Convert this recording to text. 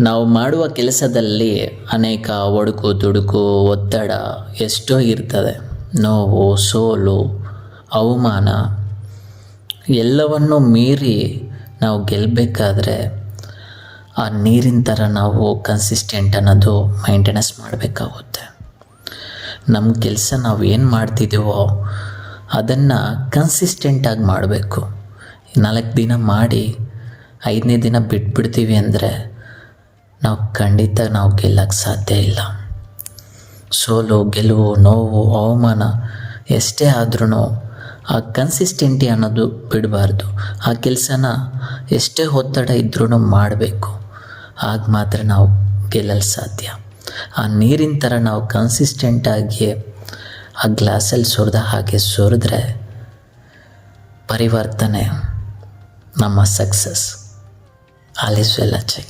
ನಾವು ಮಾಡುವ ಕೆಲಸದಲ್ಲಿ ಅನೇಕ ಒಡುಕು ದುಡುಕು ಒತ್ತಡ ಎಷ್ಟೋ ಇರ್ತದೆ. ನೋವು, ಸೋಲು, ಅವಮಾನ ಎಲ್ಲವನ್ನೂ ಮೀರಿ ನಾವು ಗೆಲ್ಲಬೇಕಾದ್ರೆ ಆ ನೀರಿನ ಥರ ನಾವು ಕನ್ಸಿಸ್ಟೆಂಟ್ ಅನ್ನೋದು ಮೈಂಟೆನೆನ್ಸ್ ಮಾಡಬೇಕಾಗುತ್ತೆ. ನಮ್ಮ ಕೆಲಸ ನಾವು ಏನು ಮಾಡ್ತಿದ್ದೀವೋ ಅದನ್ನು ಕನ್ಸಿಸ್ಟೆಂಟಾಗಿ ಮಾಡಬೇಕು. 4 ದಿನ ಮಾಡಿ 5ನೇ ದಿನ ಬಿಟ್ಬಿಡ್ತೀವಿ ಅಂದರೆ ನಾವು ಖಂಡಿತ ಗೆಲ್ಲಕ್ಕೆ ಸಾಧ್ಯ ಇಲ್ಲ. ಸೋಲು, ಗೆಲುವು, ನೋವು, ಅವಮಾನ ಎಷ್ಟೇ ಆದ್ರೂ ಆ ಕನ್ಸಿಸ್ಟೆಂಟಿ ಅನ್ನೋದು ಬಿಡಬಾರ್ದು. ಆ ಕೆಲಸನ ಎಷ್ಟೇ ಒತ್ತಡ ಇದ್ರೂ ಮಾಡಬೇಕು. ಆಗ ಮಾತ್ರ ನಾವು ಗೆಲ್ಲಲು ಸಾಧ್ಯ. ಆ ನೀರಿನ ಥರ ನಾವು ಕನ್ಸಿಸ್ಟೆಂಟಾಗಿ ಆ ಗ್ಲಾಸಲ್ಲಿ ಸುರಿದ ಹಾಗೆ ಸುರಿದ್ರೆ ಪರಿವರ್ತನೆ ನಮ್ಮ success. All is well Ajay.